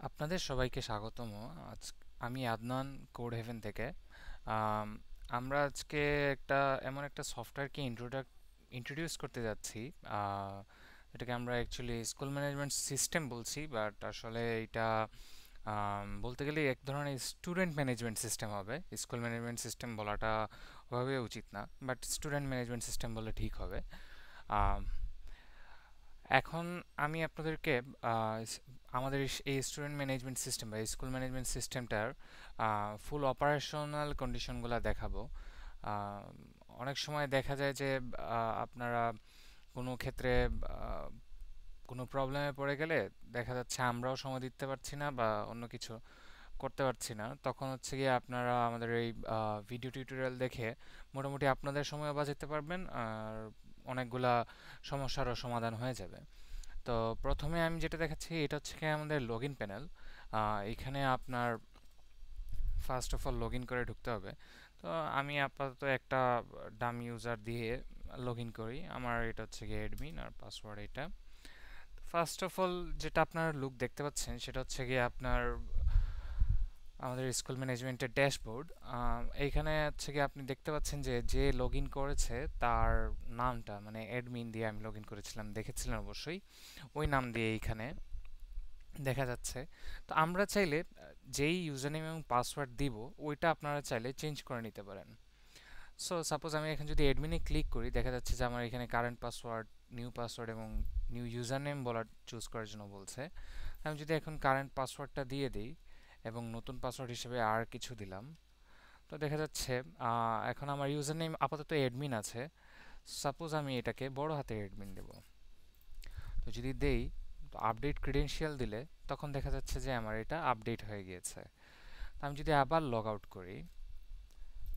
আপনাদের সবাইকে স্বাগতম। আজ আমি আদনান কোড হেভেন থেকে। আম, আমরা আজকে এমন একটা সফটওয়্যারকে ইন্ট্রোডিউস করতে যাচ্ছি। আহ, এটাকে আমরা অ্যাকচুয়ালি স্কুল ম্যানেজমেন্ট সিস্টেম বলছি, বাট আসলে এটা বলতে গেলে এক ধরনের স্টুডেন্ট ম্যানেজমেন্ট সিস্টেম হবে। স্কুল ম্যানেজমেন্ট সিস্টেম বলাটা ওভাবে উচিত না, বাট স্টুডেন্ট ম্যানেজমেন্ট সিস্টেম বললে ঠিক হবে। এখন আমি আপনাদেরকে আমাদের এই স্টুডেন্ট ম্যানেজমেন্ট সিস্টেম বা স্কুল ম্যানেজমেন্ট সিস্টেমটার ফুল অপারেশনাল কন্ডিশনগুলো দেখাবো। আহ, অনেক সময় দেখা যায় যে আপনারা কোনো ক্ষেত্রে আহ, কোনো প্রবলেমে পড়ে গেলে দেখা যাচ্ছে আমরাও সময় দিতে পারছি না বা অন্য কিছু করতে পারছি না, তখন হচ্ছে গিয়ে আপনারা আমাদের এই ভিডিও টিউটোরিয়াল দেখে মোটামুটি আপনাদের সময়ও বাঁচাতে পারবেন, আর অনেকগুলা সমস্যারও সমাধান হয়ে যাবে। তো প্রথমে আমি যেটা দেখাচ্ছি এটা হচ্ছে কি আমাদের লগ ইন প্যানেল। এখানে আপনার first of all log in করে ঢুকতে হবে। তো আমি আপাতত একটা ডাম ইউজার দিয়ে লগ ইন করি। আমার এটা হচ্ছে গিয়ে অ্যাডমিন আর পাসওয়ার্ড এটা। ফার্স্ট অফ অল যেটা আপনার লুক দেখতে পাচ্ছেন সেটা হচ্ছে গিয়ে আপনার আমাদের স্কুল ম্যানেজমেন্টের ড্যাশবোর্ড। এইখানে হচ্ছে কি আপনি দেখতে পাচ্ছেন যে যে লগ ইন করেছে তার নামটা, মানে অ্যাডমিন দিয়ে আমি লগ ইন করেছিলাম, দেখেছিলেন অবশ্যই, ওই নাম দিয়ে এইখানে দেখা যাচ্ছে। তো আমরা চাইলে যেই ইউজার নেম এবং পাসওয়ার্ড দিব ওইটা আপনারা চাইলে চেঞ্জ করে নিতে পারেন। সো সাপোজ আমি এখন যদি অ্যাডমিনে ক্লিক করি, দেখা যাচ্ছে যে আমার এখানে কারেন্ট পাসওয়ার্ড, নিউ পাসওয়ার্ড এবং নিউ ইউজার নেম বলার চুজ করার জন্য বলছে। আমি যদি এখন কারেন্ট পাসওয়ার্ডটা দিয়ে দিই এবং নতুন পাসওয়ার্ড হিসেবে আর কিছু দিলাম, তো দেখা যাচ্ছে এখন আমার ইউজার নেম আপাতত অ্যাডমিন আছে। সাপোজ আমি এটাকে বড় হাতে অ্যাডমিন দেব। তো যদি দেই, তো আপডেট ক্রেডেনশিয়াল দিলে তখন দেখা যাচ্ছে যে আমার এটা আপডেট হয়ে গিয়েছে। তো আমি যদি আবার লগ আউট করি,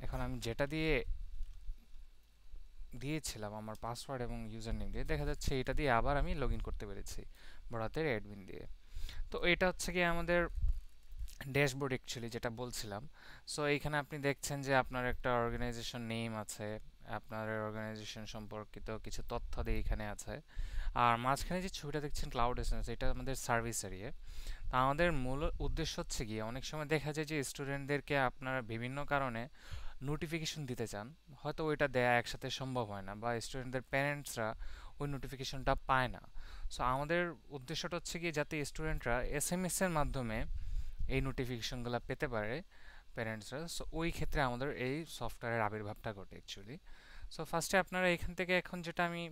এখন আমি যেটা দিয়েছিলাম আমার পাসওয়ার্ড এবং ইউজার নেম দিয়ে, দেখা যাচ্ছে এটা দিয়ে আবার আমি লগ ইন করতে পেরেছি বড় হাতের অ্যাডমিন দিয়ে। তো এটা হচ্ছে কি আমাদের ড্যাশবোর্ড অ্যাকচুয়ালি যেটা বলছিলাম। সো এইখানে আপনি দেখছেন যে আপনার একটা অর্গানাইজেশন নেম আছে, আপনার অর্গানাইজেশন সম্পর্কিত কিছু তথ্যাদি এখানে আছে। আর মাঝখানে যে ছবিটা দেখছেন ক্লাউড এসেন্স, এটা আমাদের সার্ভিস এরিয়া। তা আমাদের মূল উদ্দেশ্য হচ্ছে গিয়ে অনেক সময় দেখা যায় যে স্টুডেন্টদেরকে আপনারা বিভিন্ন কারণে নোটিফিকেশন দিতে চান, হয়তো ওইটা দেয়া একসাথে সম্ভব হয় না বা স্টুডেন্টদের প্যারেন্টসরা ওই নোটিফিকেশনটা পায় না। সো আমাদের উদ্দেশ্যটা হচ্ছে গিয়ে যাতে স্টুডেন্টরা এসএমএস এর মাধ্যমে এই নোটিফিকেশনগুলো পেতে পারে প্যারেন্টসরা। সো ওই ক্ষেত্রে আমাদের এই সফটওয়্যারের আবির্ভাবটা ঘটে অ্যাকচুয়ালি। সো ফার্স্টে আপনারা এখান থেকে এখন যেটা আমি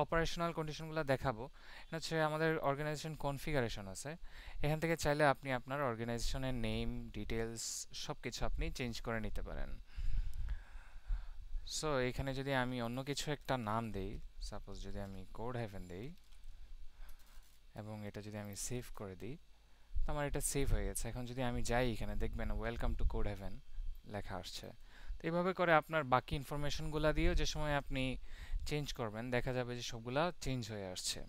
অপারেশনাল কন্ডিশনগুলো দেখাবো, এটা হচ্ছে আমাদের অর্গানাইজেশন কনফিগারেশন আছে। এখান থেকে চাইলে আপনি আপনার অর্গানাইজেশনের নেম, ডিটেলস সব কিছু আপনি চেঞ্জ করে নিতে পারেন। সো এখানে যদি আমি অন্য কিছু একটা নাম দেই, সাপোজ যদি আমি কোড হেভেন দেই এবং এটা যদি আমি সেভ করে দিই, তো আমার এটা সেভ হয়ে গেছে। এখন যদি আমি যাই, এখানে দেখবেন ওয়েলকাম টু কোড হেভেন লেখা আসছে। তো এইভাবে করে আপনার বাকি ইনফরমেশনগুলো দিয়েও যে সময় আপনি চেঞ্জ করবেন, দেখা যাবে যে সবগুলা চেঞ্জ হয়ে আসছে।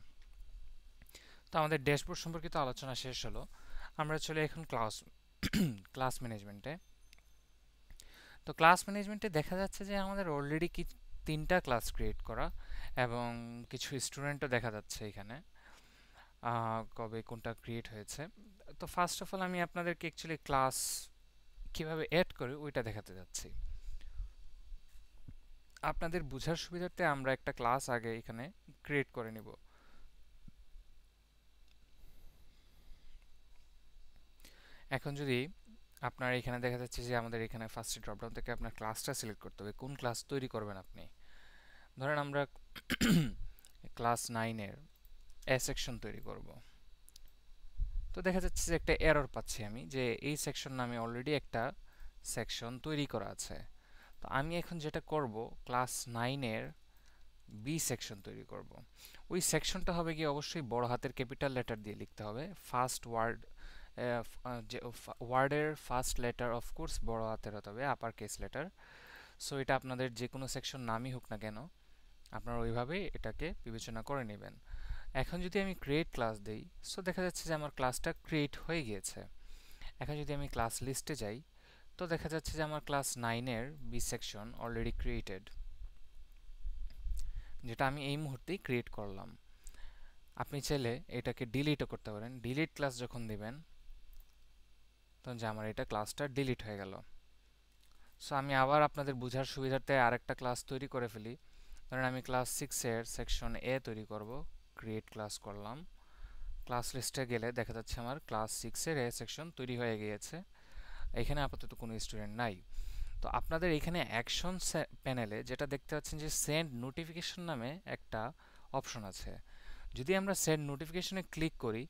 তো আমাদের ড্যাশবোর্ড সম্পর্কিত আলোচনা শেষ হলো। আমরা চলে এখন ক্লাস ম্যানেজমেন্টে। তো ক্লাস ম্যানেজমেন্টে দেখা যাচ্ছে যে আমাদের অলরেডি কি তিনটা ক্লাস ক্রিয়েট করা এবং কিছু স্টুডেন্টও দেখা যাচ্ছে এখানে। কবে কোনটা ক্রিয়েট হয়েছে। তো ফার্স্ট অফ অল আমি আপনাদেরকে অ্যাকচুয়ালি ক্লাস কিভাবে অ্যাড করি ওইটা দেখাতে যাচ্ছি। আপনাদের বোঝার সুবিধার্থে আমরা একটা ক্লাস আগে এখানে ক্রিয়েট করে নিব। এখন যদি আপনার এখানে দেখা যাচ্ছে যে আমাদের এখানে ফার্স্ট ড্রপডাউন থেকে আপনার ক্লাসটা সিলেক্ট করতে হবে, কোন ক্লাস তৈরি করবেন আপনি। ধরেন আমরা ক্লাস 9-এর এ সেকশন তৈরি করব। তো দেখা যাচ্ছে যে একটা এরর পাচ্ছি আমি যে এই সেকশন নামে অলরেডি একটা সেকশন তৈরি করা আছে। তো আমি এখন যেটা করব, ক্লাস 9-এর বি সেকশন তৈরি করব। ওই সেকশনটা হবে গিয়ে অবশ্যই বড় হাতের ক্যাপিটাল লেটার দিয়ে লিখতে হবে। ফার্স্ট ওয়ার্ড, যে ওয়ার্ডের ফার্স্ট লেটার অফ কোর্স বড় হাতের হতে হবে, আপার কেস লেটার। সো এটা আপনাদের যে কোনো সেকশন নামই হোক না কেন, আপনারা ওইভাবে এটাকে বিবেচনা করে নেবেন। এখন যদি আমি ক্রিয়েট ক্লাস দেই, সো দেখা যাচ্ছে যে আমার ক্লাসটা ক্রিয়েট হয়ে গিয়েছে। এখন যদি আমি ক্লাস লিস্টে যাই, তো দেখা যাচ্ছে যে আমার ক্লাস 9-এর বি সেকশন অলরেডি ক্রিয়েটেড, যেটা আমি এই মুহূর্তেই ক্রিয়েট করলাম। আপনি চাইলে এটাকে ডিলিটও করতে পারেন। ডিলিট ক্লাস যখন দিবেন, তখন যে আমার এটা ক্লাসটা ডিলিট হয়ে গেল। সো আমি আবার আপনাদের বোঝার সুবিধার্থে আরেকটা ক্লাস তৈরি করে ফেলি। ধরেন আমি ক্লাস 6 এর সেকশন এ তৈরি করব, ক্রিয়েট ক্লাস করলাম। ক্লাস লিস্টে গেলে দেখা যাচ্ছে আমার ক্লাস 6 এর এ সেকশন তৈরি হয়ে গিয়েছে। এখানে আপাতত কোনো স্টুডেন্ট নাই। তো আপনাদের এখানে অ্যাকশন প্যানেলে যেটা দেখতে পাচ্ছেন যে সেন্ড নোটিফিকেশন নামে একটা অপশন আছে। যদি আমরা সেন্ড নোটিফিকেশনে ক্লিক করি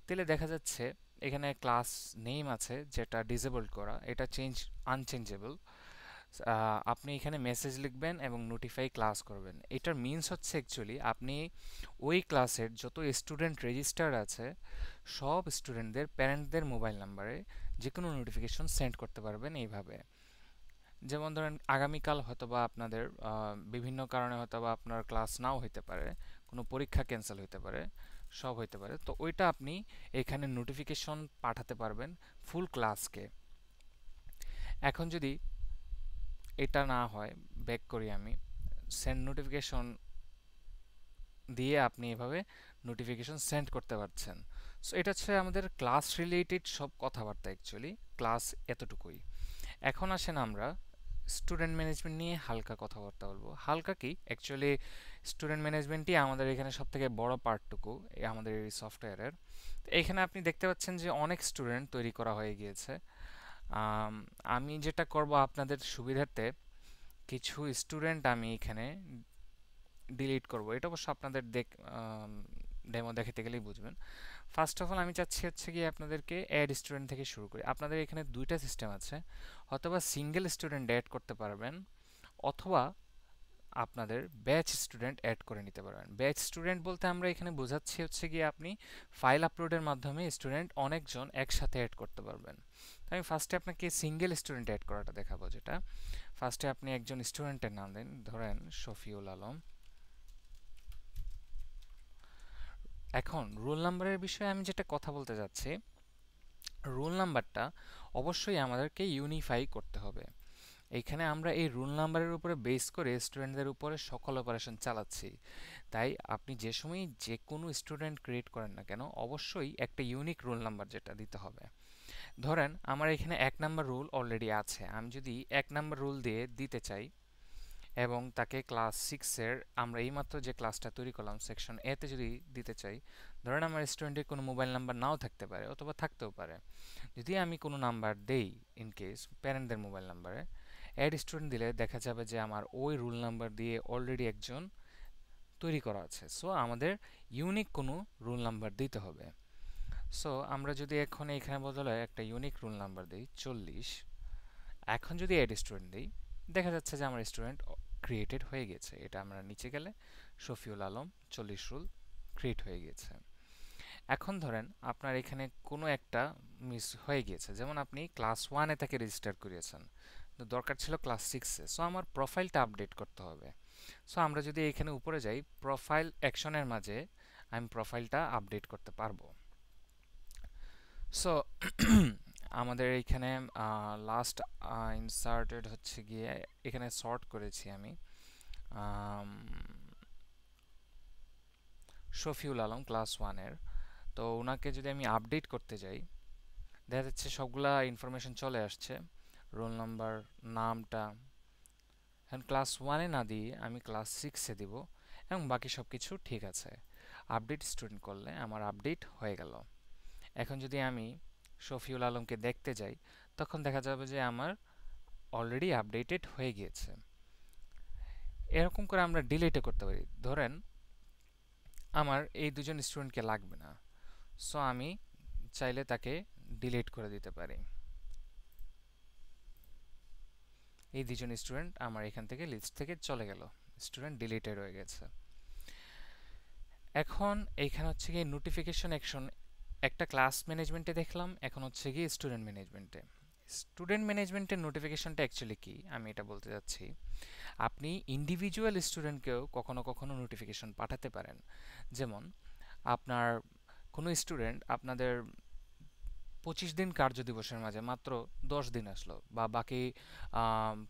তাহলে দেখা যাচ্ছে এখানে ক্লাস নেম আছে যেটা ডিসেবল করা, এটা আনচেঞ্জেবল। আপনি এখানে মেসেজ লিখবেন এবং নোটিফাই ক্লাস করবেন। এটার মিনস হচ্ছে অ্যাকচুয়ালি আপনি ওই ক্লাসের যত স্টুডেন্ট রেজিস্টার আছে সব স্টুডেন্টদের প্যারেন্টদের মোবাইল নাম্বারে যে কোনো নোটিফিকেশন সেন্ড করতে পারবেন এইভাবে। যেমন ধরেন আগামীকাল হয়তোবা আপনাদের বিভিন্ন কারণে হয়তোবা আপনার ক্লাস নাও হইতে পারে, কোনো পরীক্ষা ক্যান্সেল হইতে পারে, সব হইতে পারে, তো ওইটা আপনি এখানে নোটিফিকেশন পাঠাতে পারবেন ফুল ক্লাসকে। এখন যদি এটা না হয়, ব্যাক করি আমি, সেন্ড নোটিফিকেশন দিয়ে আপনি এভাবে নোটিফিকেশন সেন্ড করতে পারছেন। সো এটা হচ্ছে আমাদের ক্লাস রিলেটেড সব কথাবার্তা, অ্যাকচুয়ালি ক্লাস এতটুকুই। এখন আসেন আমরা স্টুডেন্ট ম্যানেজমেন্ট নিয়ে হালকা কথাবার্তা বলবো। হালকা কি, অ্যাকচুয়ালি স্টুডেন্ট ম্যানেজমেন্টই আমাদের এখানে সব থেকে বড় পার্টটুকু আমাদের এই সফটওয়্যারের। এখানে আপনি দেখতে পাচ্ছেন যে অনেক স্টুডেন্ট তৈরি করা হয়ে গিয়েছে। আমি যেটা করব আপনাদের সুবিধার্থে কিছু স্টুডেন্ট আমি এখানে ডিলিট করব। এটা অবশ্য আপনাদের ডেমো দেখাতে গেলেই বুঝবেন। ফার্স্ট অফ অল আমি চাচ্ছি হচ্ছে কি আপনাদেরকে অ্যাড স্টুডেন্ট থেকে শুরু করি। আপনাদের এখানে দুইটা সিস্টেম আছে, অথবা সিঙ্গেল স্টুডেন্ট অ্যাড করতে পারবেন, অথবা আপনাদের ব্যাচ স্টুডেন্ট অ্যাড করে নিতে পারবেন। ব্যাচ স্টুডেন্ট বলতে আমরা এখানে বোঝাচ্ছি হচ্ছে গিয়ে আপনি ফাইল আপলোডের মাধ্যমে স্টুডেন্ট অনেকজন একসাথে অ্যাড করতে পারবেন। তো আমি ফার্স্টে আপনাকে সিঙ্গেল স্টুডেন্ট অ্যাড করাটা দেখাবো। যেটা ফার্স্টে আপনি একজন স্টুডেন্টের নাম দেন, ধরেন শফিউল আলম। এখন রোল নাম্বারের বিষয়ে আমি যেটা কথা বলতে যাচ্ছি, রোল নাম্বারটা অবশ্যই আমাদেরকে ইউনিফাই করতে হবে। এইখানে আমরা এই রোল নাম্বারের উপরে বেস করে স্টুডেন্টদের উপরে সকল অপারেশন চালাচ্ছি। তাই আপনি যে সময় যে কোনো স্টুডেন্ট ক্রিয়েট করেন না কেন অবশ্যই একটা ইউনিক রোল নাম্বার যেটা দিতে হবে। ধরেন আমার এখানে 1 নাম্বার রুল অলরেডি আছে, আমি যদি 1 নাম্বার রুল দিয়ে দিতে চাই এবং তাকে ক্লাস 6-এর আমরা এইমাত্র যে ক্লাসটা তৈরি করলাম সেকশন এতে যদি দিতে চাই, ধরেন আমার স্টুডেন্টের কোনো মোবাইল নাম্বার নাও থাকতে পারে অথবা থাকতেও পারে, যদি আমি কোনো নাম্বার দেই ইন কেস প্যারেন্টদের মোবাইল নাম্বারে, অ্যাড স্টুডেন্ট দিলে দেখা যাবে যে আমার ওই রুল নাম্বার দিয়ে অলরেডি একজন তৈরি করা আছে। সো আমাদের ইউনিক কোনো রুল নাম্বার দিতে হবে। সো আমরা যদি এখন এখানে বদলে একটা ইউনিক রুল নাম্বার দিই 40, এখন যদি অ্যাড স্টুডেন্ট দিই দেখা যাচ্ছে যে আমার স্টুডেন্ট ক্রিয়েটেড হয়ে গেছে। এটা আমরা নিচে গেলে শফিউল আলম 40 রুল ক্রিয়েট হয়ে গেছে। এখন ধরেন আপনার এখানে কোনো একটা মিস হয়ে গিয়েছে, যেমন আপনি ক্লাস 1-এ তাকে রেজিস্টার করিয়েছেন, তো দরকার ছিল ক্লাস 6-এ। সো আমার প্রোফাইলটা আপডেট করতে হবে। সো আমরা যদি এখানে উপরে যাই প্রোফাইল অ্যাকশনের মাঝে আমি প্রোফাইলটা আপডেট করতে পারবো। সো আমাদের এইখানে লাস্ট ইনসার্টেড হচ্ছে গিয়ে এখানে সর্ট করেছি আমি শফিউল আলম ক্লাস 1-এর। তো ওনাকে যদি আমি আপডেট করতে যাই দেখা যাচ্ছে সবগুলা ইনফরমেশন চলে আসছে, রোল নাম্বার, নামটা। এখন ক্লাস 1-এ না দিয়ে আমি ক্লাস 6-এ দিব এবং বাকি সব কিছু ঠিক আছে। আপডেট স্টুডেন্ট করলে আমার আপডেট হয়ে গেল। এখন যদি আমি শফিউল আলমকে দেখতে যাই তখন দেখা যাবে যে আমার অলরেডি আপডেটেড হয়ে গিয়েছে। এরকম করে আমরা ডিলিটও করতে পারি। ধরেন আমার এই দুজন স্টুডেন্টকে লাগবে না, সো আমি চাইলে তাকে ডিলিট করে দিতে পারি। এই দুজন স্টুডেন্ট আমার এখান থেকে লিস্ট থেকে চলে গেল, স্টুডেন্ট ডিলিটেড হয়ে গেছে। এখন এইখানে হচ্ছে গিয়ে নোটিফিকেশন অ্যাকশন একটা ক্লাস ম্যানেজমেন্টে দেখলাম, এখন হচ্ছে গিয়ে স্টুডেন্ট ম্যানেজমেন্টে। স্টুডেন্ট ম্যানেজমেন্টের নোটিফিকেশনটা অ্যাকচুয়ালি কি আমি এটা বলতে যাচ্ছি, আপনি ইন্ডিভিজুয়াল স্টুডেন্টকেও কখনো কখনো নোটিফিকেশন পাঠাতে পারেন। যেমন আপনার কোনো স্টুডেন্ট আপনাদের 25 দিন কার্য দিবসের মাঝে মাত্র 10 দিন আসলো, বা বাকি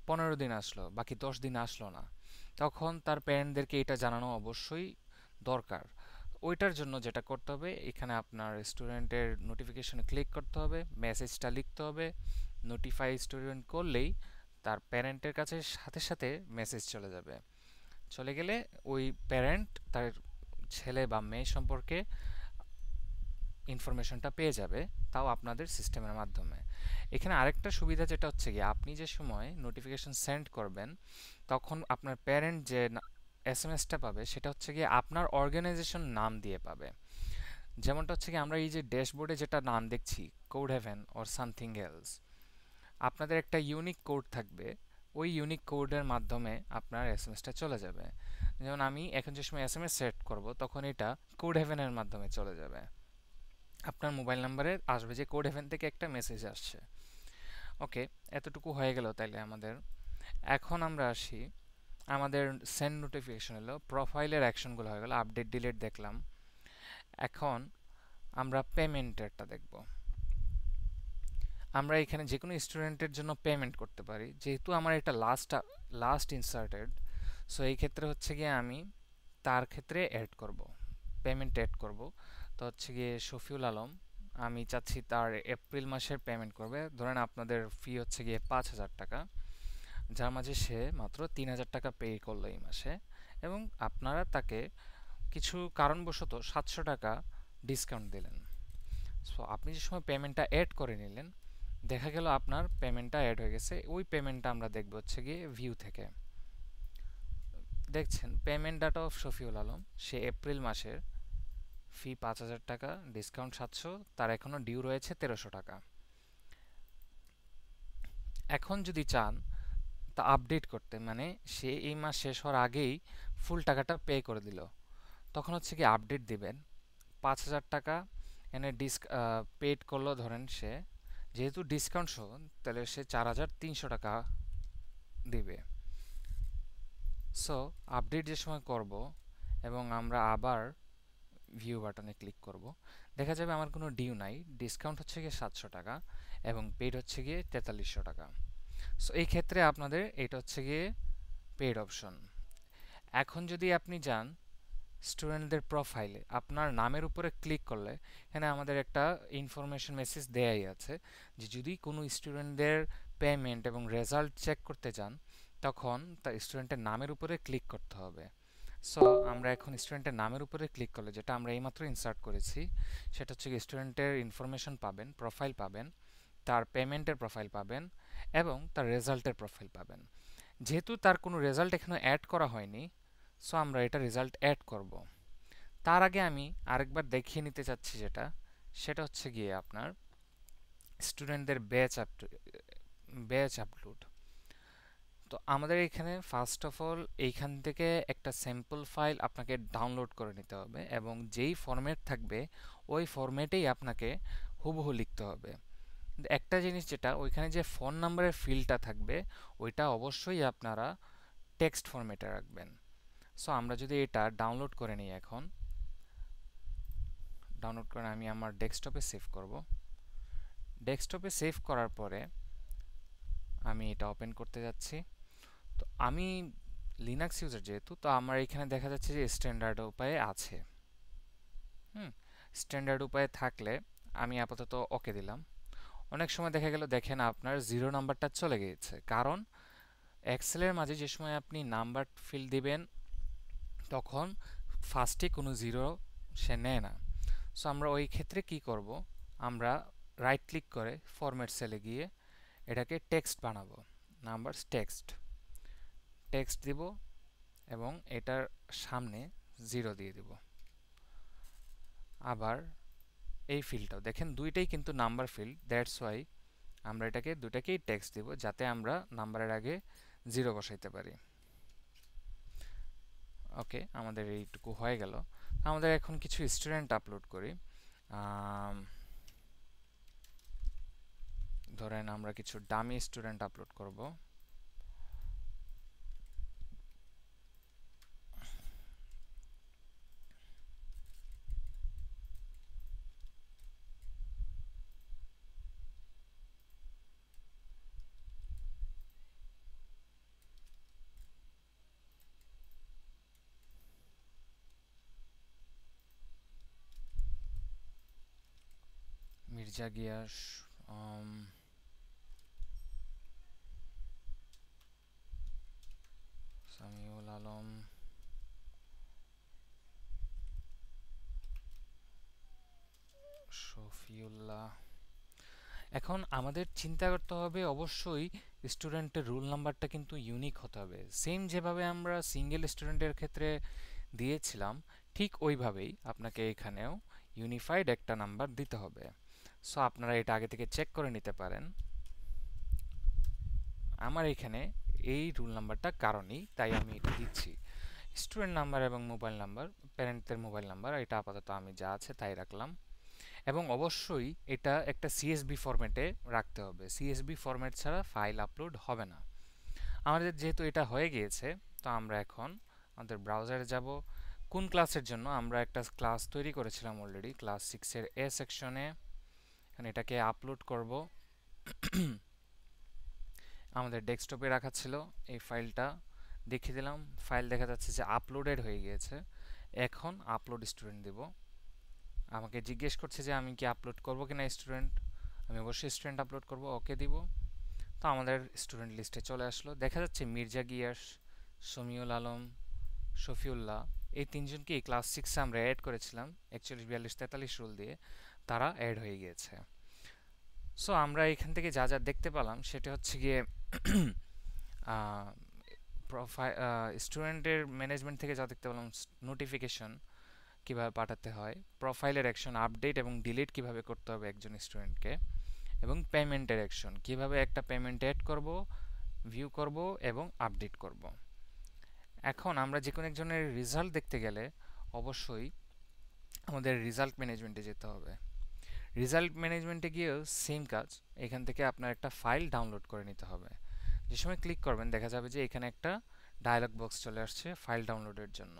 15 দিন আসলো, বাকি 10 দিন আসলো না, তখন তার প্যারেন্টদেরকে এটা জানানো অবশ্যই দরকার। ওইটার জন্য যেটা করতে হবে, এখানে আপনার স্টুডেন্টের নোটিফিকেশনে ক্লিক করতে হবে, মেসেজটা লিখতে হবে, নোটিফাই স্টুডেন্ট করলেই তার প্যারেন্টের কাছে সাথে সাথে মেসেজ চলে যাবে। চলে গেলে ওই প্যারেন্ট তার ছেলে বা মেয়ে সম্পর্কে ইনফরমেশনটা পেয়ে যাবে, তাও আপনাদের সিস্টেমের মাধ্যমে। এখানে আরেকটা সুবিধা যেটা হচ্ছে কি, আপনি যে সময় নোটিফিকেশন সেন্ড করবেন তখন আপনার প্যারেন্ট যে এসএমএসটা পাবে সেটা হচ্ছে কি আপনার অর্গানাইজেশন নাম দিয়ে পাবে। যেমনটা হচ্ছে কি আমরা এই যে ড্যাশবোর্ডে যেটা নাম দেখছি, code heaven or something else, আপনাদের একটা ইউনিক কোড থাকবে, ওই ইউনিক কোডের মাধ্যমে আপনার এসএমএসটা চলে যাবে। যেমন আমি এখন যে সময় এসএমএস সেট করব তখন এটা কোড হেভেনের মাধ্যমে চলে যাবে, আপনার মোবাইল নাম্বারে আসবে যে কোড হেভেন থেকে একটা মেসেজ আসছে। ওকে, এতটুকু হয়ে গেল তাইলে আমাদের। এখন আমরা আসি, আমাদের সেন্ড নোটিফিকেশন হলো, প্রোফাইলের অ্যাকশনগুলো হয়ে গেল, আপডেট ডিলিট দেখলাম। এখন আমরা পেমেন্টেরটা দেখব। আমরা এখানে যে কোনো স্টুডেন্টের জন্য পেমেন্ট করতে পারি, যেহেতু আমার এটা লাস্ট ইনসার্টেড, সো এই ক্ষেত্রে হচ্ছে গিয়ে আমি তার ক্ষেত্রে অ্যাড করব, পেমেন্ট অ্যাড করব। তো হচ্ছে গিয়ে শফিউল আলম, আমি চাচ্ছি তার এপ্রিল মাসের পেমেন্ট করবে। ধরেন আপনাদের ফি হচ্ছে গিয়ে 5,000 টাকা, যার মাঝে সে মাত্র 3,000 টাকা পে করলো এই মাসে, এবং আপনারা তাকে কিছু কারণবশত 700 টাকা ডিসকাউন্ট দিলেন। সো আপনি যে সময় পেমেন্টটা অ্যাড করে নিলেন, দেখা গেল আপনার পেমেন্টটা অ্যাড হয়ে গেছে। ওই পেমেন্টটা আমরা দেখব হচ্ছে গিয়ে ভিউ থেকে। দেখছেন payment data off Shafiul Alam, সে এপ্রিল মাসের ফি 5,000 টাকা, ডিসকাউন্ট 700, তার এখনও ডিউ রয়েছে 1300 টাকা। এখন যদি চান তা আপডেট করতে, মানে সে এই মাস শেষ হওয়ার আগেই ফুল টাকাটা পে করে দিল, তখন হচ্ছে কি আপডেট দিবেন। 5,000 টাকা এনে পেড করলো, ধরেন সে যেহেতু ডিসকাউন্ট সহ, তাহলে সে 4,300 টাকা দিবে। সো আপডেট যে সময় করব এবং আমরা আবার ভিউ বাটনে ক্লিক করব, দেখা যাবে আমার কোনো ডিউ নাই, ডিসকাউন্ট হচ্ছে গিয়ে 700 টাকা এবং পেড হচ্ছে গিয়ে 4300 টাকা। সো এই ক্ষেত্রে আপনাদের এটা হচ্ছে গিয়ে পেড অপশন। এখন যদি আপনি যান স্টুডেন্টদের প্রোফাইলে, আপনার নামের উপরে ক্লিক করলে এখানে আমাদের একটা ইনফরমেশন মেসেজ দেয়াই আছে যে যদি কোনো স্টুডেন্টদের পেমেন্ট এবং রেজাল্ট চেক করতে যান তখন তার স্টুডেন্টের নামের উপরে ক্লিক করতে হবে। সো আমরা এখন স্টুডেন্টের নামের উপরে ক্লিক করলে, যেটা আমরা এইমাত্র ইনসার্ট করেছি, সেটা হচ্ছে স্টুডেন্টের ইনফরমেশন পাবেন, প্রোফাইল পাবেন, তার পেমেন্টের প্রোফাইল পাবেন এবং তার রেজাল্টের প্রোফাইল পাবেন। যেহেতু তার কোনো রেজাল্ট এখানে অ্যাড করা হয়নি, সো আমরা এটা রেজাল্ট অ্যাড করব। তার আগে আমি আরেকবার দেখিয়ে নিতে চাচ্ছি, সেটা হচ্ছে গিয়ে আপনার স্টুডেন্টদের ব্যাচ আপলোড। তো আমাদের এখানে ফার্স্ট অফ অল এইখান থেকে একটা স্যাম্পল ফাইল আপনাকে ডাউনলোড করে নিতে হবে এবং যেই ফরম্যাট থাকবে ওই ফরম্যাটেই আপনাকে হুবহু লিখতে হবে। একটা জিনিস, যেটা ওইখানে যে ফোন নাম্বারের ফিল্ডটা থাকবে ওইটা অবশ্যই আপনারা টেক্সট ফরম্যাটে রাখবেন। সো আমরা যদি এটা ডাউনলোড করে নিই, এখন ডাউনলোড করে আমি আমার ডেস্কটপে সেভ করব। ডেস্কটপে সেভ করার পরে আমি এটা ওপেন করতে যাচ্ছি। তো আমি লিনাক্স ইউজার যেহেতু, তো আমার এখানে দেখা যাচ্ছে যে স্ট্যান্ডার্ড উপায়ে আছে। স্ট্যান্ডার্ড উপায়ে থাকলে আমি আপাতত ওকে দিলাম। অনেক সময় দেখা গেল দেখেন আপনার 0 নাম্বারটা চলে গিয়েছে, কারণ এক্সেলের মাঝে যে সময় আপনি নাম্বার ফিল দিবেন তখন ফার্স্টে কোনো 0 সে নেয় না। সো আমরা ওই ক্ষেত্রে কি করব, আমরা রাইট ক্লিক করে ফরম্যাট সেলে গিয়ে এটাকে টেক্সট বানাবো, নাম্বারস টেক্সট টেক্সট দিব এবং এটার সামনে 0 দিয়ে দিব। আবার এই ফিল্ডটাও দেখেন দুইটাই কিন্তু নাম্বার ফিল্ড, দ্যাটস ওয়াই আমরা এটাকে দুটাকেই টেক্সট দিব যাতে আমরা নাম্বারের আগে 0 বসাইতে পারি। ওকে, আমাদের এইটুকু হয়ে গেল। আমাদের এখন কিছু স্টুডেন্ট আপলোড করি। ধরেন আমরা কিছু ডামি স্টুডেন্ট আপলোড করব। মির্জা গিয়াস, সামিউল আলম, শফিউল্লাহ। এখন আমাদের চিন্তা করতে হবে অবশ্যই স্টুডেন্টের রোল নাম্বারটা কিন্তু ইউনিক হতে হবে। সেম যেভাবে আমরা সিঙ্গেল স্টুডেন্টের ক্ষেত্রে দিয়েছিলাম ঠিক ওইভাবেই আপনাকে এখানেও ইউনিফাইড একটা নাম্বার দিতে হবে। সো আপনারা এটা আগে থেকে চেক করে নিতে পারেন। আমার এখানে এই রুল নাম্বারটা কারণেই তাই আমি এটা দিচ্ছি। স্টুডেন্ট নাম্বার এবং মোবাইল নাম্বার, প্যারেন্টদের মোবাইল নাম্বার, এটা আপাতত আমি যা আছে তাই রাখলাম। এবং অবশ্যই এটা একটা সিএসবি ফরম্যাটে রাখতে হবে। সিএসবি ফরম্যাট ছাড়া ফাইল আপলোড হবে না। আমাদের যেহেতু এটা হয়ে গিয়েছে, তো আমরা এখন আমাদের ব্রাউজারে যাব। কোন ক্লাসের জন্য আমরা একটা ক্লাস তৈরি করেছিলাম অলরেডি, ক্লাস 6 এর এ সেকশনে। এখন এটাকে আপলোড করব। আমাদের ডেস্কটপে রাখা ছিল এই ফাইলটা, দেখিয়ে দিলাম। ফাইল দেখা যাচ্ছে যে আপলোডেড হয়ে গিয়েছে। এখন আপলোড স্টুডেন্ট দেব। আমাকে জিজ্ঞেস করছে যে আমি কি আপলোড করব কিনা স্টুডেন্ট। আমি অবশ্যই স্টুডেন্ট আপলোড করব, ওকে দিব। তো আমাদের স্টুডেন্ট লিস্টে চলে আসলো, দেখা যাচ্ছে মির্জা গিয়াস, সমিউল আলম, শফিউল্লাহ, এই তিনজনকে এই ক্লাস 6 আমরা অ্যাড করেছিলাম 41 42 43 রুল দিয়ে, তারা অ্যাড হয়ে গিয়েছে। সো আমরা এখান থেকে যা যা দেখতে পেলাম সেটা হচ্ছে গিয়ে স্টুডেন্টের ম্যানেজমেন্ট থেকে যা দেখতে পেলাম, নোটিফিকেশন কিভাবে পাঠাতে হয়, প্রোফাইলের অ্যাকশন আপডেট এবং ডিলিট কিভাবে করতে হবে একজন স্টুডেন্টকে, এবং পেমেন্টের অ্যাকশন কিভাবে একটা পেমেন্ট অ্যাড করব, ভিউ করব এবং আপডেট করব। এখন আমরা যে কোনো একজনের রেজাল্ট দেখতে গেলে অবশ্যই আমাদের রেজাল্ট ম্যানেজমেন্টে যেতে হবে। রেজাল্ট ম্যানেজমেন্টে গিয়েও সেম কাজ, এখান থেকে আপনার একটা ফাইল ডাউনলোড করে নিতে হবে। যে সময় ক্লিক করবেন দেখা যাবে যে এখানে একটা ডায়লগ বক্স চলে আসছে ফাইল ডাউনলোডের জন্য।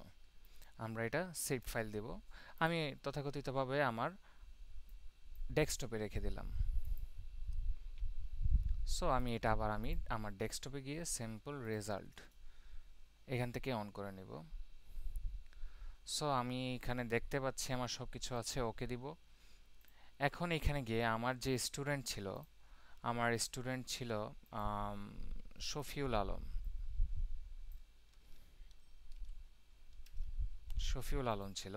আমরা এটা সেভ ফাইল দেব। আমি তথাকথিতভাবে আমার ডেস্কটপে রেখে দিলাম। সো আমি এটা আবার আমার ডেস্কটপে গিয়ে সিম্পল রেজাল্ট এখান থেকে অন করে নেব। সো আমি এখানে দেখতে পাচ্ছি আমার সব কিছু আছে, ওকে দিব। এখন এখানে গিয়ে আমার যে স্টুডেন্ট ছিল, আমার স্টুডেন্ট ছিল শফিউল আলম। শফিউল আলম ছিল।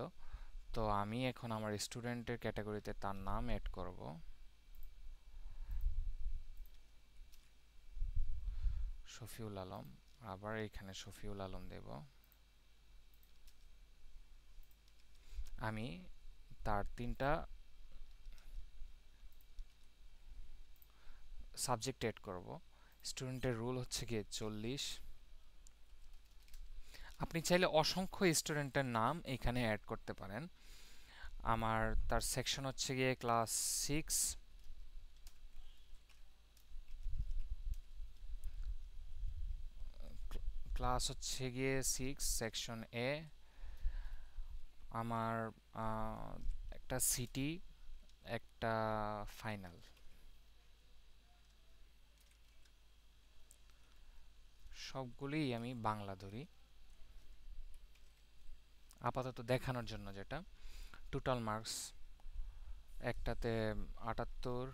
তো আমি এখন আমার স্টুডেন্টের ক্যাটাগরিতে তার নাম অ্যাড করব। শফিউল আলম, আবার এখানে শফিউল আলম দেব। আমি তার 3টা সাবজেক্ট অ্যাড করব। স্টুডেন্টের রুল হচ্ছে গিয়ে 40। আপনি চাইলে অসংখ্য স্টুডেন্টের নাম এখানে অ্যাড করতে পারেন। আমার তার সেকশন হচ্ছে গিয়ে ক্লাস 6, ক্লাস হচ্ছে গিয়ে 6 সেকশন এ। আমার একটা সিটি, একটা ফাইনাল, সবগুলোই আমি বাংলা ধরি আপাতত দেখানোর জন্য। যেটা টোটাল মার্কস, একটাতে 78,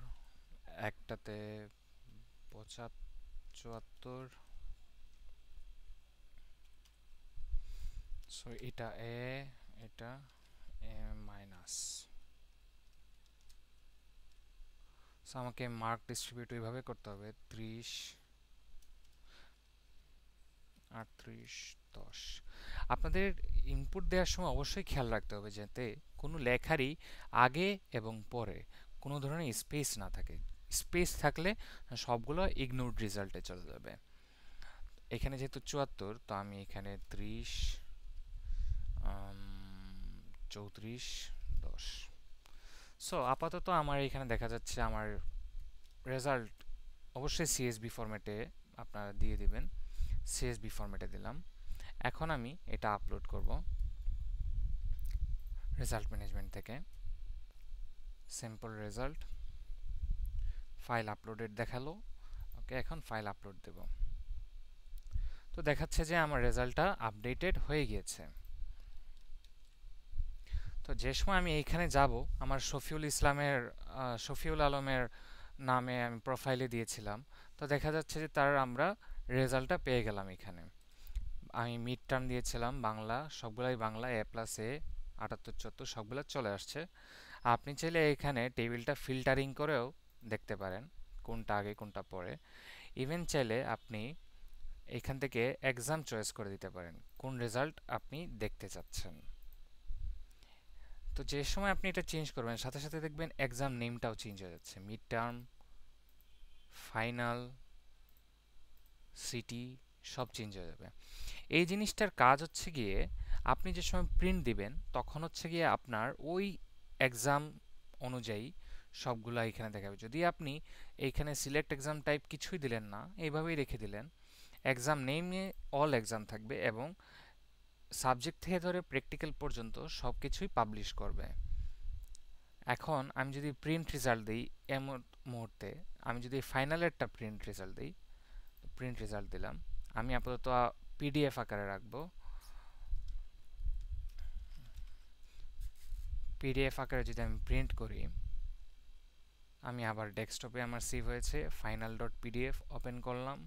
একটাতে 74। সো এটা এ, এটা এ মাইনাস। সো আমাকে মার্ক ডিস্ট্রিবিউট এইভাবে করতে হবে 30, 38, 10। আপনাদের ইনপুট দেওয়ার সময় অবশ্যই খেয়াল রাখতে হবে যাতে কোনো লেখারই আগে এবং পরে কোনো ধরনের স্পেস না থাকে। স্পেস থাকলে সবগুলো ইগনোরড রেজাল্টে চলে যাবে। এখানে যেহেতু 74, তো আমি এখানে 30, 34, 10। সো আপাতত আমার এখানে দেখা যাচ্ছে আমার রেজাল্ট অবশ্যই সিএসবি ফরম্যাটে আপনারা দিয়ে দিবেন। সিএসবি ফরম্যাটে দিলাম। এখন আমি এটা আপলোড করব রেজাল্ট ম্যানেজমেন্ট থেকে। সিম্পল রেজাল্ট, ফাইল আপলোডেড দেখালো। ওকে, এখন ফাইল আপলোড দেব। তো দেখাচ্ছে যে আমার রেজাল্টটা আপডেটেড হয়ে গিয়েছে। তো তো যে সময় আমি এইখানে যাব, আমার শফিউল আলমের নামে আমি প্রোফাইলে দিয়েছিলাম। তো দেখা যাচ্ছে যে তার আমরা রেজাল্টটা পেয়ে গেলাম এখানে। আমি মিড টার্ম দিয়েছিলাম বাংলা, সবগুলাই বাংলা, A+A 78 74 সবগুলো চলে আসছে। আপনি চাইলে এখানে টেবিলটা ফিল্টারিং করেও দেখতে পারেন কোনটা আগে কোনটা পরে। ইভেন চাইলে আপনি এখান থেকে এক্সাম চয়েস করে দিতে পারেন কোন রেজাল্ট আপনি দেখতে চাচ্ছেন। তো যে সময় আপনি এটা চেঞ্জ করবেন সাথে সাথে দেখবেন এক্সাম নেমটাও চেঞ্জ হয়ে যাচ্ছে, মিড টার্ম, ফাইনাল, সিটি সব চেঞ্জ হয়ে যাবে। এই জিনিসটার কাজ হচ্ছে গিয়ে আপনি যে সময় প্রিন্ট দিবেন তখন হচ্ছে গিয়ে আপনার ওই এক্সাম অনুযায়ী সবগুলা এখানে দেখাবে। যদি আপনি এইখানে সিলেক্ট এক্সাম টাইপ কিছুই দিলেন না, এইভাবেই রেখে দিলেন, এক্সাম নেমে অল এক্সাম থাকবে এবং সাবজেক্ট থেকে ধরে প্র্যাকটিক্যাল পর্যন্ত সব কিছুই পাবলিশ করবে। এখন আমি যদি প্রিন্ট রেজাল্ট দিই, এমন মুহূর্তে আমি যদি ফাইনালেরটা প্রিন্ট রেজাল্ট দিই, প্রিন্ট রেজাল্ট দিলাম, আমি আপাতত পিডিএফ আকারে রাখবো। পিডিএফ আকারে যদি আমি প্রিন্ট করি, আমি আবার ডেস্কটপে আমার সেভ হয়েছে, final.pdf ওপেন করলাম,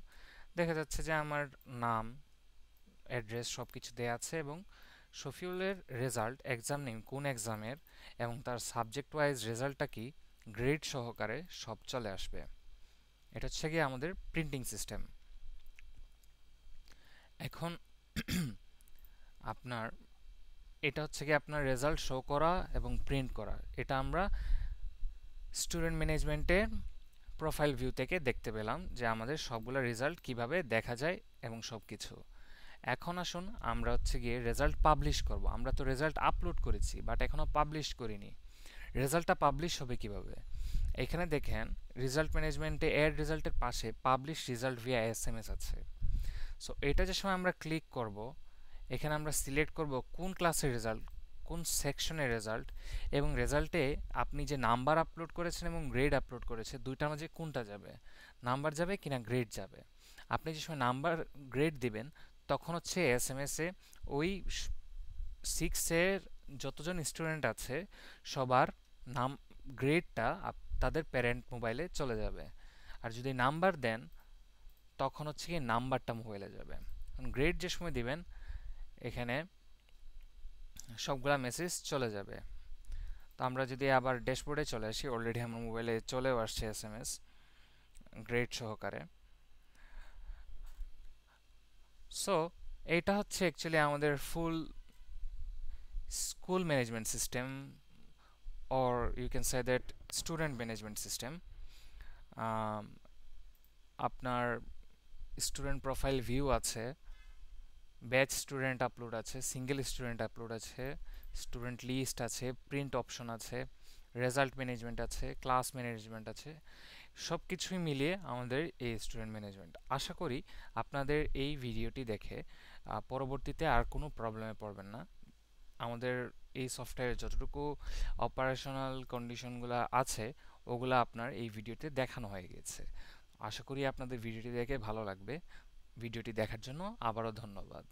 দেখা যাচ্ছে যে আমার নাম, অ্যাড্রেস সব কিছু দেওয়া আছে এবং শফিউলের রেজাল্ট, এক্সাম নেম কোন এক্সামের এবং তার সাবজেক্ট ওয়াইজ রেজাল্টটা কি, গ্রেড সহকারে সব চলে আসবে। এটা হচ্ছে গিয়ে আমাদের প্রিন্টিং সিস্টেম। এখন আপনার এটা হচ্ছে কি আপনার রেজাল্ট শো করা এবং প্রিন্ট করা, এটা আমরা স্টুডেন্ট ম্যানেজমেন্টের প্রোফাইল ভিউ থেকে দেখতে পেলাম যে আমাদের সবগুলো রেজাল্ট কিভাবে দেখা যায় এবং সব কিছু। এখন আসুন আমরা হচ্ছে গিয়ে রেজাল্ট পাবলিশ করব। আমরা তো রেজাল্ট আপলোড করেছি বাট এখনো পাবলিশ করিনি। রেজাল্টটা পাবলিশ হবে কিভাবে? এখানে দেখেন রেজাল্ট ম্যানেজমেন্টে এড রেজাল্টের পাশে পাবলিশ রেজাল্ট ভিয়া এসএমএস আছে। সো এটা যে সময় আমরা ক্লিক করব, এখানে আমরা সিলেক্ট করব কোন ক্লাসের রেজাল্ট, কোন সেকশনের রেজাল্ট এবং রেজাল্টে আপনি যে নাম্বার আপলোড করেছেন এবং গ্রেড আপলোড করেছে দুইটার মাঝে কোনটা যাবে, নাম্বার যাবে কিনা গ্রেড যাবে। আপনি যে সময় নাম্বার গ্রেড দিবেন তখন হচ্ছে এসএমএস এ ওই 6 এর যতজন স্টুডেন্ট আছে সবার নাম, গ্রেডটা তাদের প্যারেন্ট মোবাইলে চলে যাবে। আর যদি নাম্বার দেন তখন হচ্ছে কি নাম্বারটা মোবাইলে যাবে। গ্রেড যে সময় দিবেন এখানে সবগুলা মেসেজ চলে যাবে। তো আমরা যদি আবার ড্যাশবোর্ডে চলে আসি, অলরেডি আমার মোবাইলে চলেও আসছে এসএমএস গ্রেড সহকারে। সো এইটা হচ্ছে অ্যাকচুয়ালি আমাদের full school management system, or you can say that student management system. আপনার স্টুডেন্ট প্রোফাইল ভিউ আছে, ব্যাচ স্টুডেন্ট আপলোড আছে, সিঙ্গেল স্টুডেন্ট আপলোড আছে, স্টুডেন্ট লিস্ট আছে, প্রিন্ট অপশন আছে, রেজাল্ট ম্যানেজমেন্ট আছে, ক্লাস ম্যানেজমেন্ট আছে, সব কিছুই মিলিয়ে আমাদের এই স্টুডেন্ট ম্যানেজমেন্ট। আশা করি আপনাদের এই ভিডিওটি দেখে পরবর্তীতে আর কোনো প্রবলেমে পড়বেন না। আমাদের এই সফটওয়্যারে যতটুকু অপারেশনাল কন্ডিশনগুলো আছে ওগুলো আপনার এই ভিডিওতে দেখানো হয়ে গেছে। আশা করি আপনাদের ভিডিওটি দেখে ভালো লাগবে। ভিডিওটি দেখার জন্য আবারও ধন্যবাদ।